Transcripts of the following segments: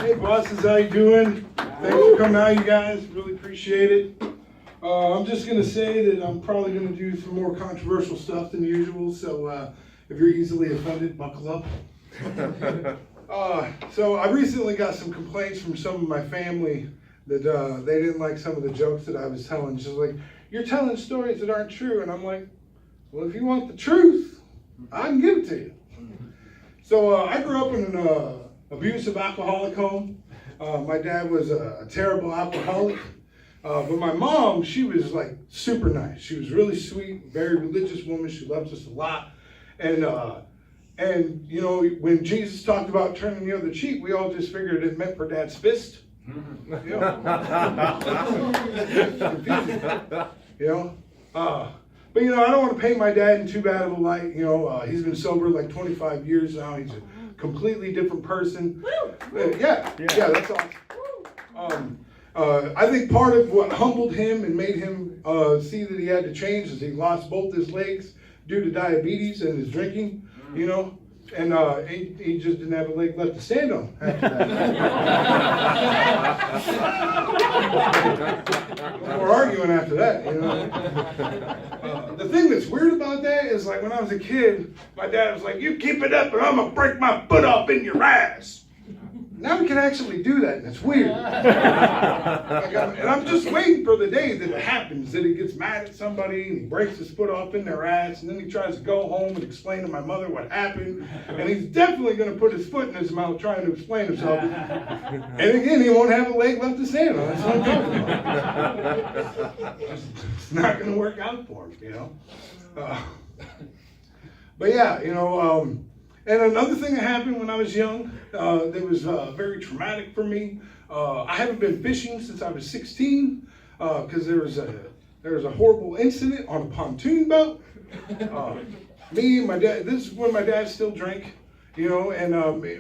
Hey bosses, how you doing? Thanks for coming out, you guys. Really appreciate it. I'm just gonna say that I'm probably gonna do some more controversial stuff than usual, so if you're easily offended, buckle up. So I recently got some complaints from some of my family that they didn't like some of the jokes that I was telling. Just like, you're telling stories that aren't true, and I'm like, well, if you want the truth, I can give it to you. So I grew up in an abusive alcoholic home. My dad was a terrible alcoholic, but my mom, she was like super nice. She was really sweet, very religious woman. She loved us a lot. And you know, when Jesus talked about turning the other cheek, we all just figured it meant for Dad's fist. You know, but you know, I don't want to paint my dad in too bad of a light. You know, he's been sober like 25 years now. He's a completely different person. Yeah, that's awesome. I think part of what humbled him and made him see that he had to change is he lost both his legs due to diabetes and his drinking. You know, and he just didn't have a leg left to stand on after that. We're arguing after that, you know. The thing that's weird about that is, like, when I was a kid, my dad was like, "You keep it up or I'm gonna break my foot off in your ass." Now we can actually do that, and it's weird. And I'm just waiting for the day that it happens, that he gets mad at somebody and he breaks his foot off in their ass, and then he tries to go home and explain to my mother what happened, and he's definitely going to put his foot in his mouth trying to explain himself. And again, he won't have a leg left to stand on. That's what I'm talking about. It's not going to work out for him, you know. But yeah, you know, and another thing that happened when I was young that was very traumatic for me. I haven't been fishing since I was 16 because there was a horrible incident on a pontoon boat. Me and my dad. This is when my dad still drank, you know, and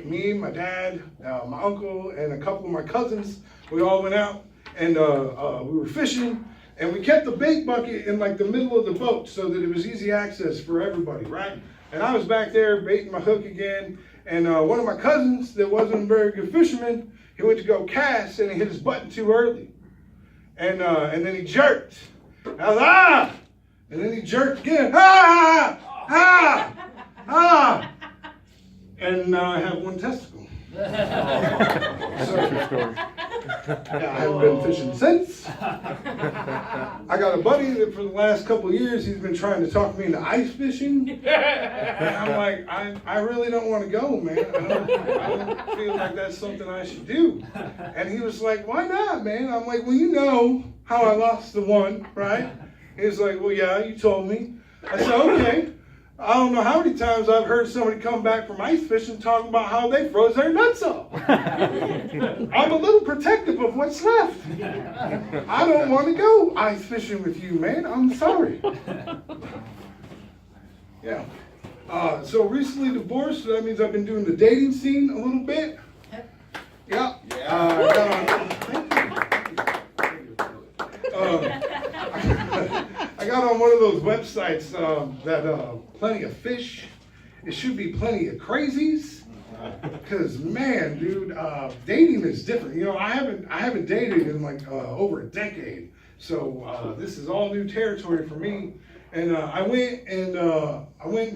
me, my dad, my uncle, and a couple of my cousins. We all went out and we were fishing. And we kept the bait bucket in like the middle of the boat so that it was easy access for everybody, right? And I was back there baiting my hook again, and one of my cousins that wasn't a very good fisherman, he went to go cast and he hit his button too early. And then he jerked. I was, ah! And then he jerked again, ah! Ah! Ah! And now I have one testicle. So, yeah, I haven't been fishing since. I got a buddy that for the last couple of years, he's been trying to talk me into ice fishing. And I'm like, I really don't want to go, man. I don't feel like that's something I should do. And he was like, why not, man? I'm like, well, you know how I lost the one, right? He's like, well, yeah, you told me. I said, okay. I don't know how many times I've heard somebody come back from ice fishing talking about how they froze their nuts off. I'm a little protective of what's left. I don't want to go ice fishing with you, man. I'm sorry. Yeah. So recently divorced, so that means I've been doing the dating scene a little bit. Yeah. I got on one of those websites that Plenty of Fish. It should be Plenty of Crazies. Cause man, dude, dating is different. You know, I haven't dated in like over a decade. So this is all new territory for me. And I went and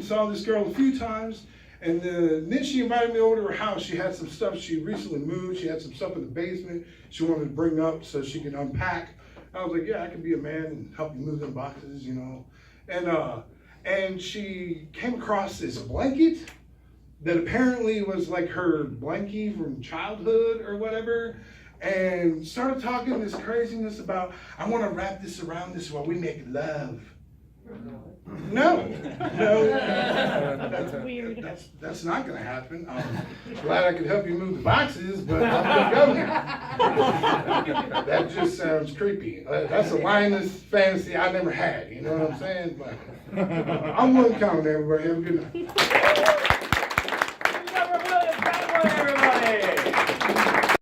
saw this girl a few times. And then she invited me over to her house. She had some stuff. She recently moved. She had some stuff in the basement she wanted to bring up so she could unpack. I was like, yeah, I can be a man and help you move them boxes, you know. And she came across this blanket that apparently was like her blankie from childhood or whatever, and started talking this craziness about, I want to wrap this around this while we make love. No, that's weird. That's not going to happen. I'm glad I could help you move the boxes, but I'm going to go. That just sounds creepy. That's a mindless fantasy I never had. You know what I'm saying? But I'm one count, everybody. Have a good night.